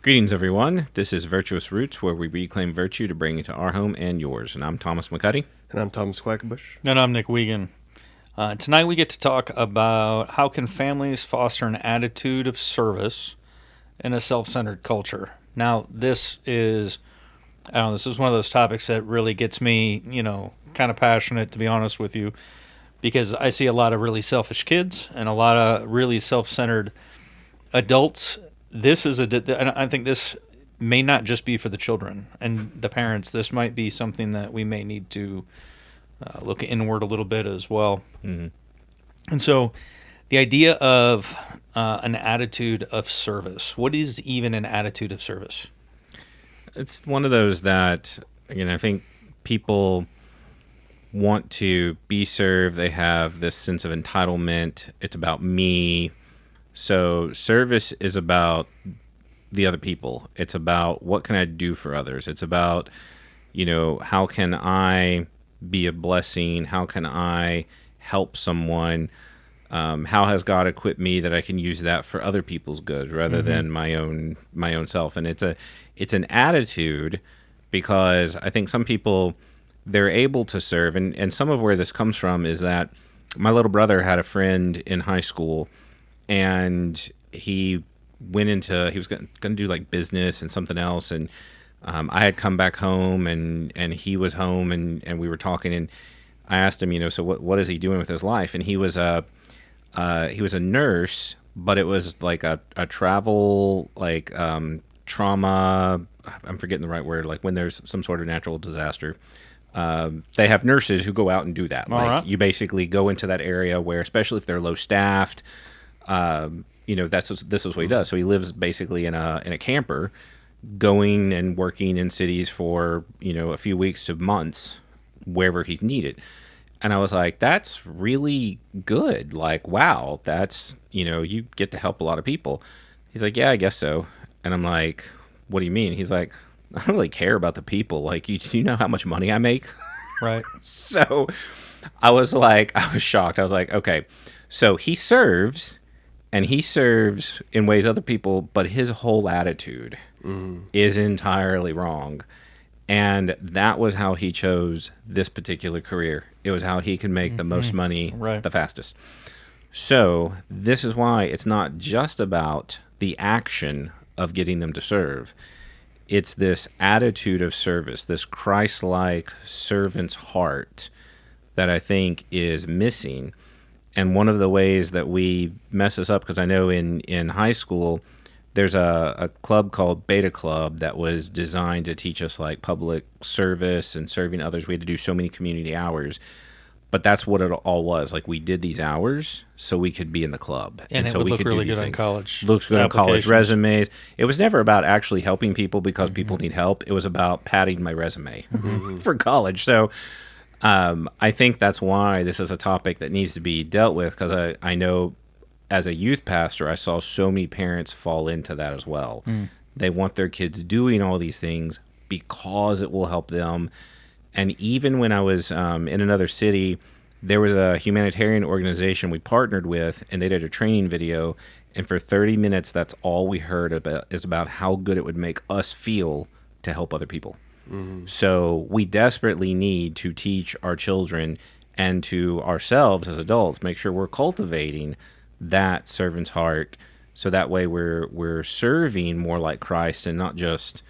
Greetings, everyone. This is Virtuous Roots, where we reclaim virtue to bring it to our home and yours. And I'm Thomas McCuddy. And I'm Thomas Quackenbush. And I'm Nick Wiegand. Tonight we get to talk about how can families foster an attitude of service in a self-centered culture. Now, this is one of those topics that really gets me, kind of passionate, to be honest with you, because I see a lot of really selfish kids and a lot of really self-centered adults. I think this may not just be for the children and the parents. This might be something that we may need to look inward a little bit as well. Mm-hmm. And so the idea of an attitude of service. What is even an attitude of service? It's one of those that, I think people want to be served. They have this sense of entitlement. It's about me. So service is about the other people. It's about what can I do for others. It's about, how can I be a blessing? How can I help someone? How has God equipped me that I can use that for other people's good rather than my own self? And it's an attitude, because I think some people, they're able to serve. And some of where this comes from is that my little brother had a friend in high school, and he was going to do like business and something else. And I had come back home and he was home and we were talking, and I asked him, so what is he doing with his life? And he was a nurse, but it was like a travel, like, trauma. I'm forgetting the right word. Like when there's some sort of natural disaster, they have nurses who go out and do that. All right. You basically go into that area where, especially if they're low staffed, this is what he does. So he lives basically in a camper, going and working in cities for, a few weeks to months, wherever he's needed. And I was like, that's really good. Like, wow, that's, you get to help a lot of people. He's like, yeah, I guess so. And I'm like, what do you mean? He's like, I don't really care about the people. Like, you know how much money I make? Right. So I was shocked. I was like, okay, so he serves in ways other people, but his whole attitude is entirely wrong. And that was how he chose this particular career. It was how he could make the most money the fastest. So this is why it's not just about the action of getting them to serve. It's this attitude of service, this Christlike servant's heart that I think is missing. And one of the ways that we mess this up, because I know in high school, there's a club called Beta Club that was designed to teach us like public service and serving others. We had to do so many community hours, but that's what it all was. Like, we did these hours so we could be in the club. And so it would we look could really do these good on things. college. Looks good on college resumes. It was never about actually helping people because people need help. It was about padding my resume for college. So I think that's why this is a topic that needs to be dealt with, because I know as a youth pastor, I saw so many parents fall into that as well. They want their kids doing all these things because it will help them. And even when I was in another city, there was a humanitarian organization we partnered with, and they did a training video. And for 30 minutes, that's all we heard about how good it would make us feel to help other people. So we desperately need to teach our children and to ourselves as adults, make sure we're cultivating that servant's heart, so that way we're serving more like Christ and not just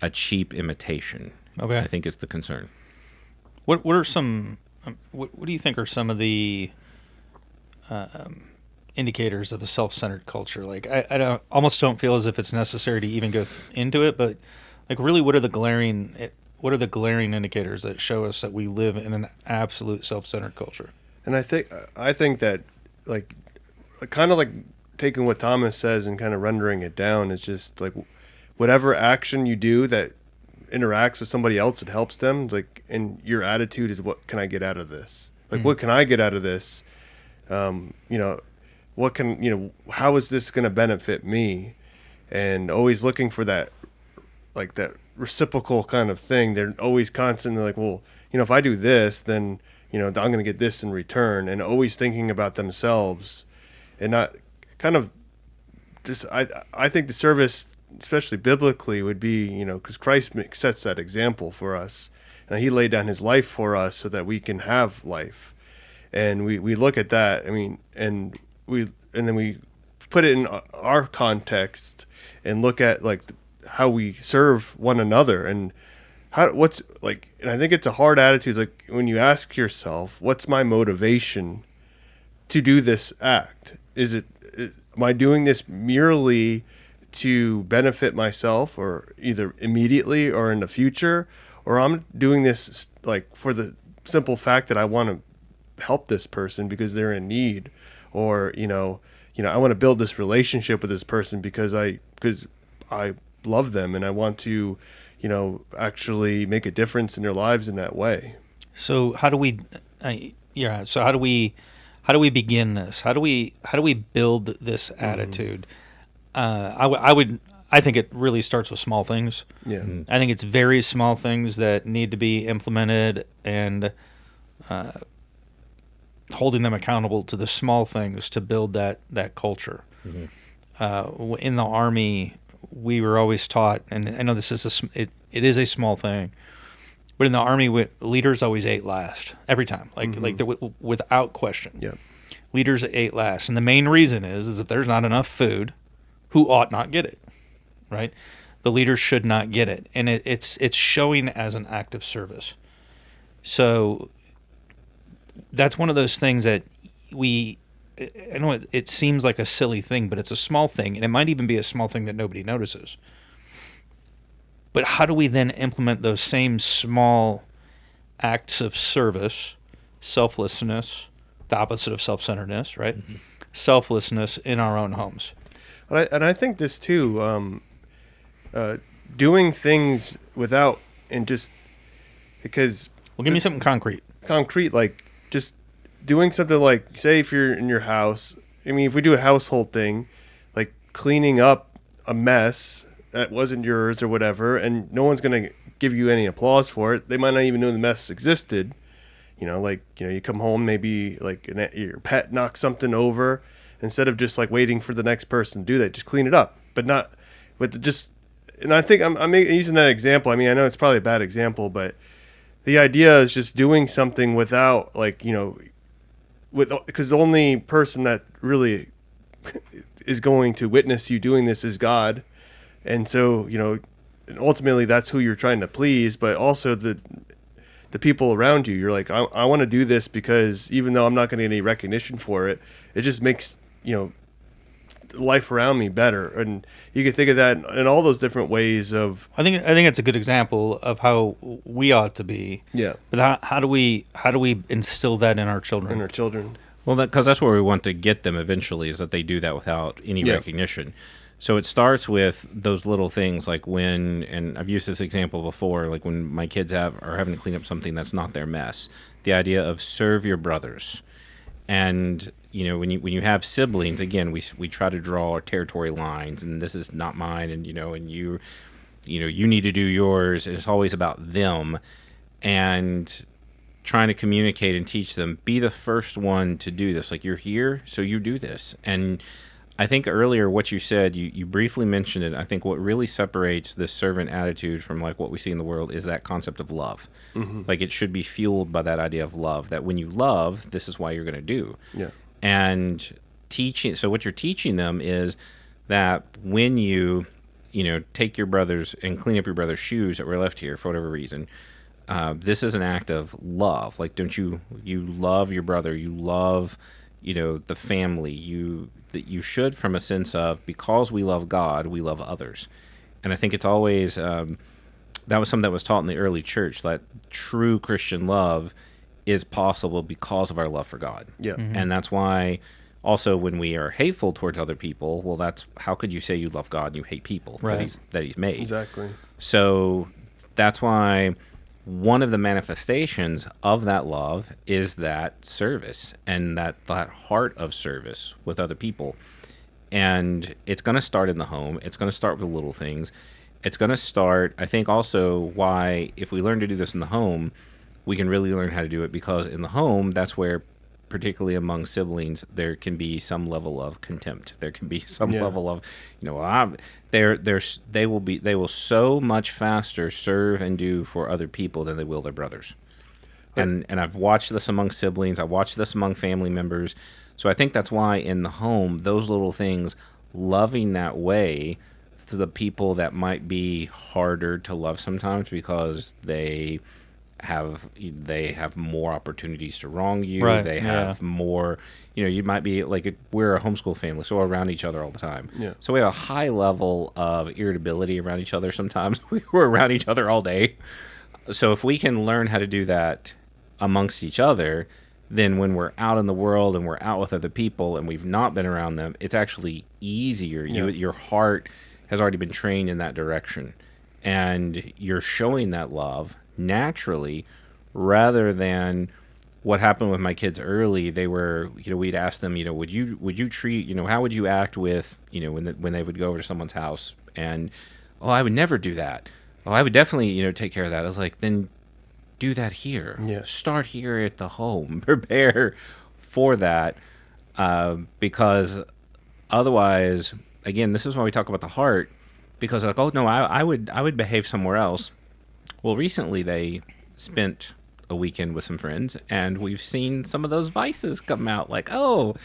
a cheap imitation. Okay. I think is the concern. What are some? What do you think are some of the indicators of a self-centered culture? Like, I almost don't feel as if it's necessary to even go into it, but like, really, what are the glaring indicators that show us that we live in an absolute self-centered culture? And I think that, like, kind of like taking what Thomas says and kind of rendering it down is just like whatever action you do that interacts with somebody else, it helps them. It's like, and your attitude is, what can I get out of this? Like, what can I get out of this? What can, how is this going to benefit me? And always looking for that, like that reciprocal kind of thing. They're always constantly like, well, if I do this, then, I'm going to get this in return, and always thinking about themselves and not kind of just, I think the service especially biblically, would be, because Christ sets that example for us, and he laid down his life for us so that we can have life. And we look at that. I mean, and then we put it in our context and look at like how we serve one another and what's like. And I think it's a hard attitude. Like when you ask yourself, what's my motivation to do this act? Am I doing this merely to benefit myself, or either immediately or in the future, or I'm doing this like for the simple fact that I want to help this person because they're in need, or I want to build this relationship with this person because I love them and I want to actually make a difference in their lives in that way. So how do we so how do we begin this? How do we build this attitude? I think it really starts with small things. Yeah. I think it's very small things that need to be implemented, and holding them accountable to the small things to build that culture. In the Army, we were always taught, and I know this is it is a small thing, but in the Army, leaders always ate last every time, without question. Yeah. Leaders ate last, and the main reason is if there's not enough food, who ought not get it, right? The leaders should not get it, and it's showing as an act of service. So that's one of those things that I know it seems like a silly thing, but it's a small thing, and it might even be a small thing that nobody notices. But how do we then implement those same small acts of service, selflessness, the opposite of self-centeredness, right? Selflessness in our own homes? And I think this too, doing things without, and just because. Well, give me something concrete. Like just doing something like, say if you're in your house, I mean, if we do a household thing, like cleaning up a mess that wasn't yours or whatever, and no one's going to give you any applause for it. They might not even know the mess existed. You come home, maybe like your pet knocks something over. Instead of just like waiting for the next person to do that, just clean it up, but not with just. And I think I'm using that example. I mean, I know it's probably a bad example, but the idea is just doing something without because the only person that really is going to witness you doing this is God, and so ultimately that's who you're trying to please, but also the people around you. You're like, I want to do this because even though I'm not going to get any recognition for it, it just makes life around me better. And you can think of that in all those different ways of. I think it's a good example of how we ought to be. Yeah. But how do we instill that in our children? Well, because that's where we want to get them eventually, is that they do that without any recognition. So it starts with those little things, like and I've used this example before, like when my kids are having to clean up something that's not their mess. The idea of serve your brothers. And when you have siblings, again, we try to draw our territory lines, and this is not mine, and and you need to do yours. And it's always about them, and trying to communicate and teach them, be the first one to do this. Like, you're here, so you do this. And I think earlier what you said, you briefly mentioned it. I think what really separates this servant attitude from like what we see in the world is that concept of love. Mm-hmm. Like, it should be fueled by that idea of love, that when you love, this is why you're going to do. Yeah. And teaching, so what you're teaching them is that when you take your brothers and clean up your brother's shoes that were left here for whatever reason, this is an act of love. Like, don't you love your brother, you love the family, that you should, from a sense of, because we love God, we love others. And I think it's always that was something that was taught in the early church, that true Christian love is possible because of our love for God. Yeah. Mm-hmm. And that's why also when we are hateful towards other people, well, that's, how could you say you love God and you hate people that he's made? Exactly. So that's why one of the manifestations of that love is that service, and that heart of service with other people. And it's going to start in the home. It's going to start with little things. It's going to start, I think also why, if we learn to do this in the home, we can really learn how to do it, because in the home, that's where particularly among siblings, there can be some level of contempt. There can be some Yeah. level of, they will so much faster serve and do for other people than they will their brothers. And I've watched this among siblings. I watched this among family members. So I think that's why in the home, those little things, loving that way to the people that might be harder to love sometimes because they have more opportunities to wrong you. Right, They yeah. have more, you might be like, we're a homeschool family, so we're around each other all the time. Yeah. So we have a high level of irritability around each other sometimes. We're around each other all day. So if we can learn how to do that amongst each other, then when we're out in the world and we're out with other people and we've not been around them, it's actually easier. Yeah. Your heart has already been trained in that direction, and you're showing that love naturally, rather than what happened with my kids early. They were, we'd ask them, would you treat, how would you act with, when they would go over to someone's house, and, oh, I would never do that. Oh, I would definitely, take care of that. I was like, then do that here. Yeah. Start here at the home. Prepare for that, because otherwise, again, this is why we talk about the heart. Because like, oh no, I would behave somewhere else. Well, recently they spent a weekend with some friends, and we've seen some of those vices come out. Like, oh,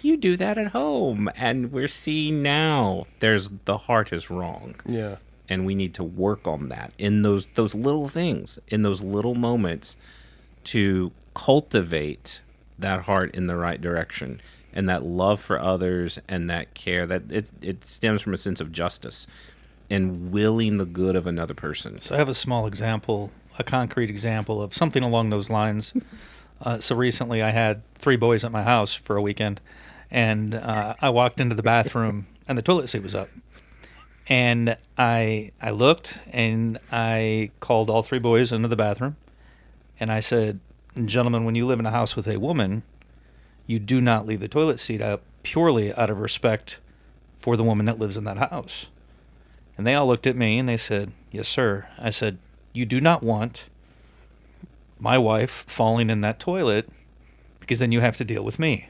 you do that at home, and we're seeing now the heart is wrong. Yeah. And we need to work on that in those little things, in those little moments, to cultivate that heart in the right direction, and that love for others, and that care that it stems from a sense of justice and willing the good of another person. So I have a small example, a concrete example of something along those lines. So recently I had 3 boys at my house for a weekend, and I walked into the bathroom and the toilet seat was up. And I looked, and I called all 3 boys into the bathroom, and I said, gentlemen, when you live in a house with a woman, you do not leave the toilet seat up purely out of respect for the woman that lives in that house. And they all looked at me and they said, yes, sir. I said, you do not want my wife falling in that toilet, because then you have to deal with me.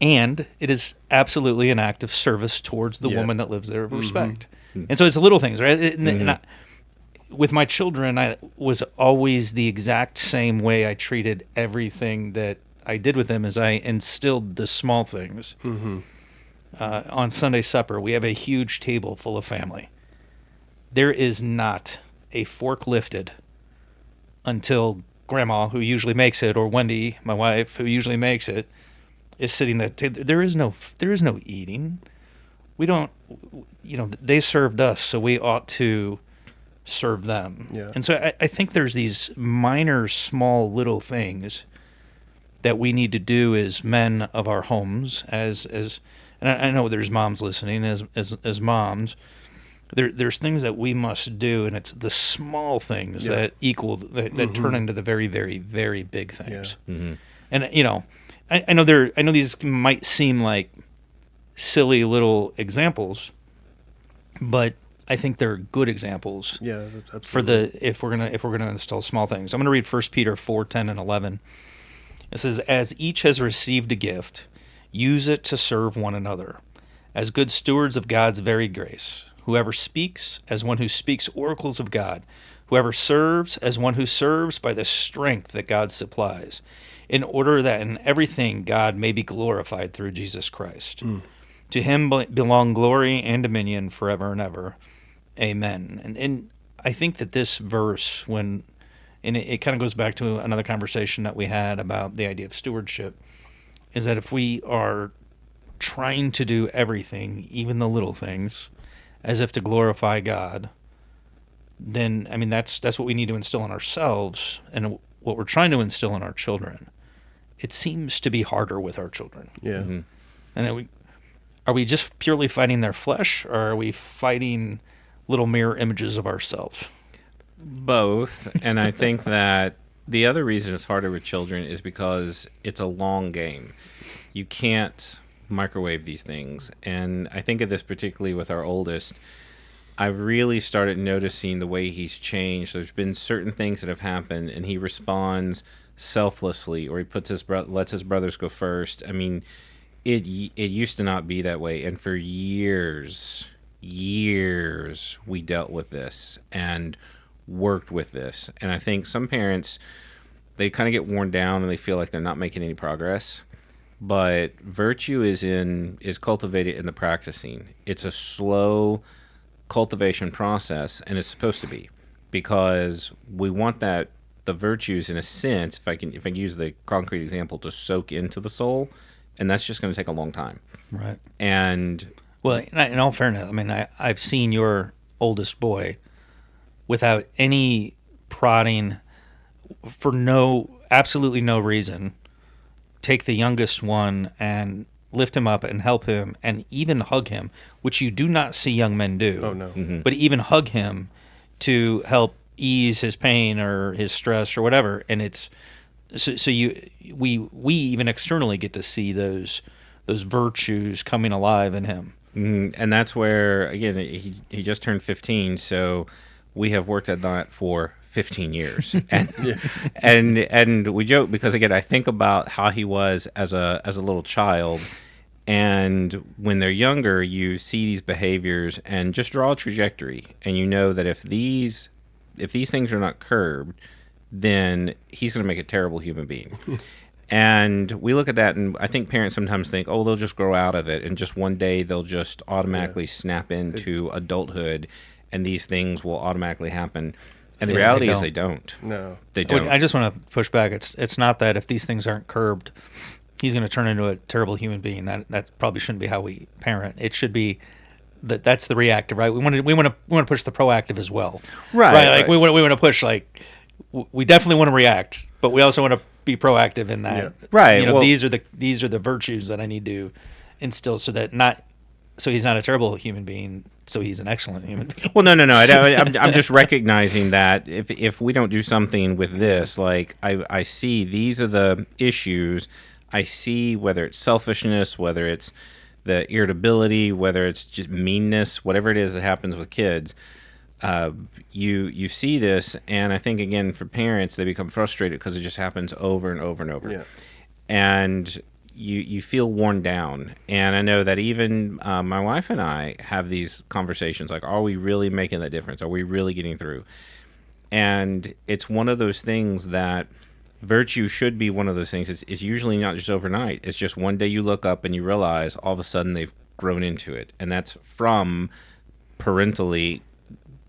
And it is absolutely an act of service towards the woman that lives there of respect. And so it's the little things, right? And with my children, I was always the exact same way I treated everything that I did with them, as I instilled the small things. On Sunday supper, we have a huge table full of family. There is not a fork lifted until Grandma, who usually makes it, or Wendy, my wife, who usually makes it, is sitting there. There is no eating. We don't, they served us, so we ought to serve them. Yeah. And so I think there's these minor, small, little things that we need to do as men of our homes, as and I know there's moms listening, as moms. There's things that we must do, and it's the small things that turn into the very, very, very big things. Mm-hmm. And I know these might seem like silly little examples, but I think they're good examples. Yeah, absolutely. If we're gonna install small things. I'm gonna read 1 Peter 4:10 and 11. It says, "As each has received a gift, use it to serve one another, as good stewards of God's varied grace. Whoever speaks, as one who speaks oracles of God. Whoever serves, as one who serves by the strength that God supplies, in order that in everything God may be glorified through Jesus Christ. To him belong glory and dominion forever and ever. Amen." And I think that this verse, and it kind of goes back to another conversation that we had about the idea of stewardship, is that if we are trying to do everything, even the little things, as if to glorify God, then, I mean, that's what we need to instill in ourselves, and what we're trying to instill in our children. It seems to be harder with our children. Yeah. Mm-hmm. And are we just purely fighting their flesh, or are we fighting little mirror images of ourselves? Both. And I think that the other reason it's harder with children is because it's a long game. You can't microwave these things. And I think of this particularly with our oldest. I've really started noticing the way he's changed. There's been certain things that have happened, and he responds selflessly, or he lets his brothers go first. I mean, it used to not be that way, and for years we dealt with this and worked with this. And I think some parents, they kind of get worn down and they feel like they're not making any progress. But virtue is cultivated in the practicing. It's a slow cultivation process, and it's supposed to be, because we want that the virtues, in a sense, if I can use the concrete example, to soak into the soul, and that's just going to take a long time. Right. And Well, in all fairness, I mean, I've seen your oldest boy without any prodding, for absolutely no reason, take the youngest one and lift him up and help him and even hug him, which you do not see young men do. Oh, no. Mm-hmm. But even hug him to help ease his pain or his stress or whatever. And it's so we even externally get to see those virtues coming alive in him. And that's where, again, he just turned 15, so we have worked at that for 15 years. And and we joke because, again, I think about how he was as a little child, and when they're younger, you see these behaviors and just draw a trajectory, and you know that if these things are not curbed, then he's going to make a terrible human being. And we look at that, and I think parents sometimes think, oh, they'll just grow out of it, and just one day they'll just automatically snap into adulthood, and these things will automatically happen. And the reality is they don't. No. They don't. I just want to push back. It's not that if these things aren't curbed, he's going to turn into a terrible human being. That probably shouldn't be how we parent. It should be that's the reactive, right? We want to push the proactive as well. Right. Like we want to push, like, we definitely want to react, but we also want to be proactive in that. Yeah. Right. You know, Well, these are the virtues that I need to instill, so he's not a terrible human being, so he's an excellent human being. Well, no. I'm just recognizing that if we don't do something with this, like I see these are the issues. I see whether it's selfishness, whether it's the irritability, whether it's just meanness, whatever it is that happens with kids. You see this, and I think, again, for parents, they become frustrated because it just happens over and over and over. Yeah. And you feel worn down. And I know that even my wife and I have these conversations, like, are we really making that difference? Are we really getting through? And it's one of those things that virtue should be one of those things. It's usually not just overnight. It's just one day you look up and you realize all of a sudden they've grown into it. And that's from parentally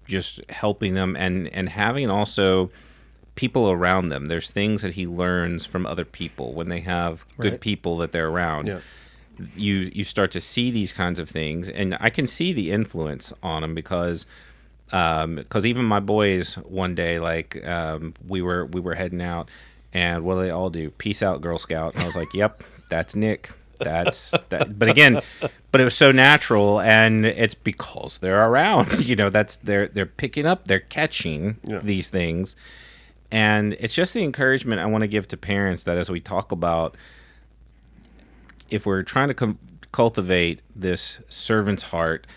just helping them and having also people around them. There's things that he learns from other people when they have good people that they're around. Yeah. You start to see these kinds of things, and I can see the influence on them because even my boys one day, like, we were heading out, and what do they all do? Peace out, Girl Scout. And I was like, yep, that's Nick. That's that. But again, it was so natural, and it's because they're around. You know, they're picking up, they're catching these things, and it's just the encouragement I want to give to parents that as we talk about, if we're trying to cultivate this servant's heart,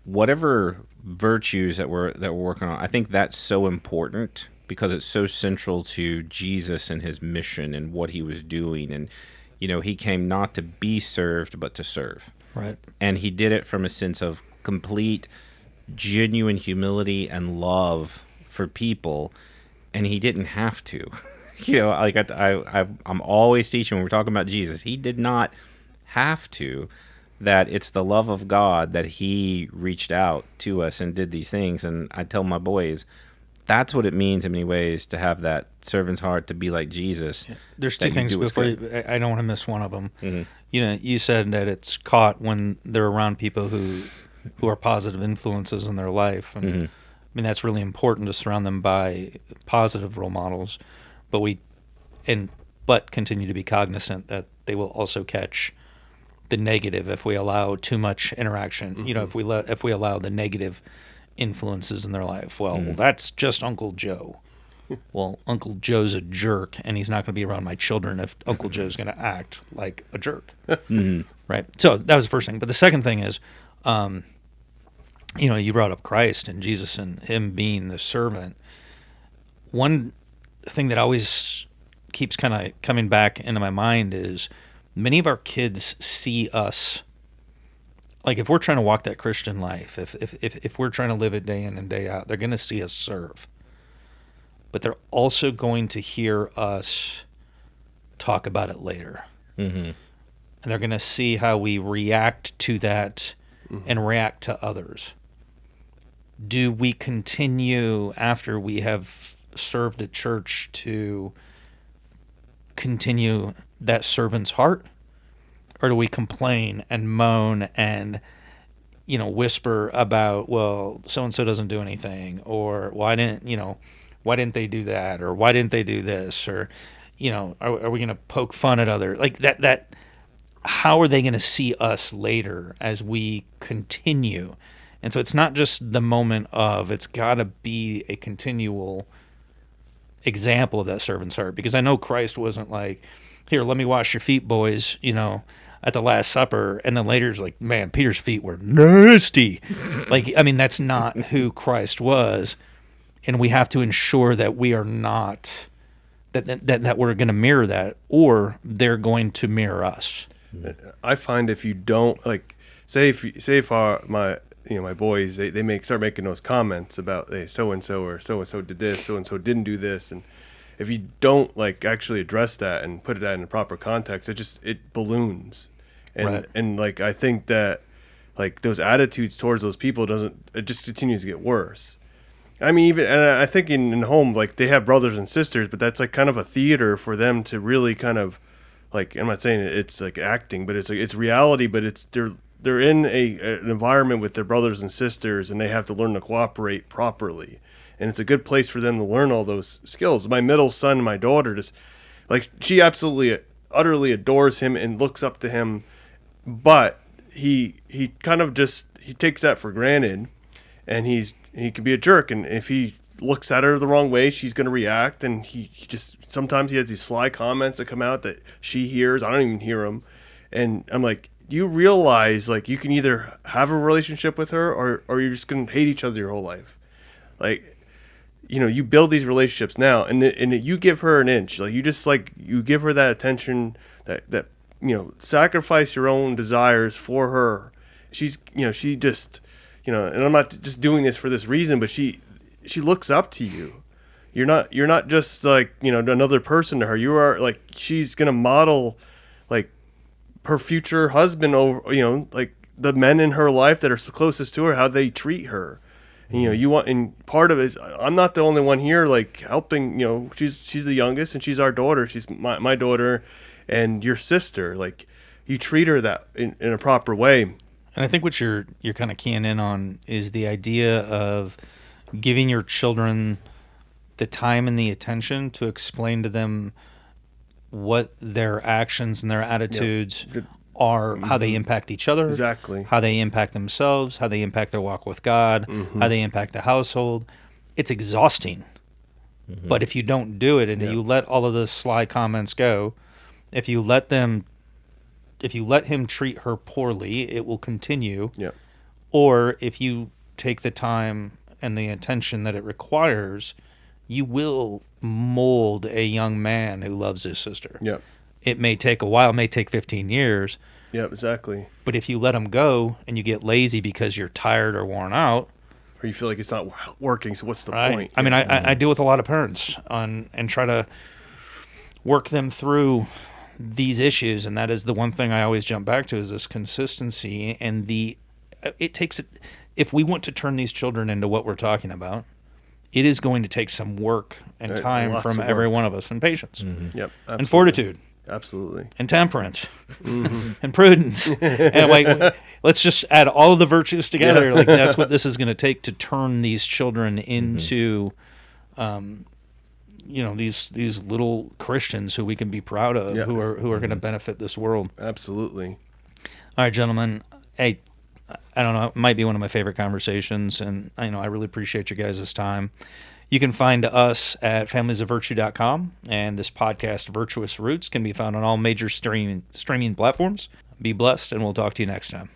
whatever virtues that we're working on, I think that's so important because it's so central to Jesus and his mission and what he was doing. And you know, he came not to be served, but to serve. Right. And he did it from a sense of complete, genuine humility and love for people. And he didn't have to. You know, like I'm always teaching when we're talking about Jesus, he did not have to. That it's the love of God that he reached out to us and did these things. And I tell my boys, that's what it means in many ways to have that servant's heart, to be like Jesus. Yeah. There's two things before I don't want to miss one of them. Mm-hmm. You know, you said that it's caught when they're around people who are positive influences in their life, and I mean that's really important to surround them by positive role models. But continue to be cognizant that they will also catch the negative if we allow too much interaction. Mm-hmm. You know, if we allow the negative influences in their life. Well, that's just Uncle Joe. Well, Uncle Joe's a jerk, and he's not going to be around my children if Uncle Joe's going to act like a jerk. Right? So that was the first thing. But the second thing is, you know, you brought up Christ and Jesus and him being the servant. One thing that always keeps kind of coming back into my mind is many of our kids see us, like if we're trying to walk that Christian life, if we're trying to live it day in and day out, they're going to see us serve. But they're also going to hear us talk about it later. Mm-hmm. And they're going to see how we react to that and react to others. Do we continue after we have served at church to continue that servant's heart? Or do we complain and moan and, whisper about, well, so-and-so doesn't do anything, or why didn't they do that, or why didn't they do this, or, are we going to poke fun at others? Like that, how are they going to see us later as we continue? And so it's not just the moment of, it's got to be a continual example of that servant's heart. Because I know Christ wasn't like, here, let me wash your feet, boys, at the Last Supper. And then later it's like, man, Peter's feet were nasty. That's not who Christ was. And we have to ensure that we are not, that we're going to mirror that, or they're going to mirror us. I find if you don't, like, say if my boys, they start making those comments about, hey, so-and-so or so-and-so did this, so-and-so didn't do this. And if you don't like actually address that and put that in the proper context, it balloons. And, right. And like, I think that like those attitudes towards those people it just continues to get worse. I mean, and I think in home, like they have brothers and sisters, but that's like kind of a theater for them to really kind of like, I'm not saying it's like acting, but it's reality, but they're in an environment with their brothers and sisters, and they have to learn to cooperate properly. And it's a good place for them to learn all those skills. My middle son, my daughter, just like, she absolutely, utterly adores him and looks up to him, but he kind of he takes that for granted, and he can be a jerk. And if he looks at her the wrong way, she's going to react. And he just, sometimes he has these sly comments that come out that she hears. I don't even hear them. And I'm like, you realize like you can either have a relationship with her or you're just going to hate each other your whole life. Like, you build these relationships now, and you give her an inch. Like, you give her that attention, that sacrifice your own desires for her. She's, she just, and I'm not just doing this for this reason, but she looks up to you. You're not just like, another person to her. You are like, she's going to model like her future husband over, like the men in her life that are closest to her, how they treat her. And, you want, and part of it is, I'm not the only one here, like helping, she's the youngest and she's our daughter. She's my daughter and your sister. Like, you treat her that in a proper way. And I think what you're kind of keying in on is the idea of giving your children the time and the attention to explain to them what their actions and their attitudes are, how they impact each other, exactly, how they impact themselves, how they impact their walk with God, how they impact the household. It's exhausting. But if you don't do it and you let all of the sly comments go, if you let him treat her poorly, it will continue. Yeah. Or if you take the time and the attention that it requires, you will mold a young man who loves his sister. Yeah. It may take a while, it may take 15 years. Yeah, exactly. But if you let him go and you get lazy because you're tired or worn out, or you feel like it's not working, so what's the right? point? I mean, I deal with a lot of parents and try to work them through these issues, and that is the one thing I always jump back to is this consistency. And it takes it, if we want to turn these children into what we're talking about, it is going to take some work and time from every one of us, and patience, Yep, absolutely. and fortitude, absolutely, and temperance, and prudence. And like, let's just add all of the virtues together. Like, that's what this is going to take to turn these children into, these little Christians who we can be proud of, who are going to benefit this world. Absolutely. All right, gentlemen. Hey, I don't know, it might be one of my favorite conversations, and I really appreciate you guys' time. You can find us at familiesofvirtue.com, and this podcast, Virtuous Roots, can be found on all major streaming platforms. Be blessed, and we'll talk to you next time.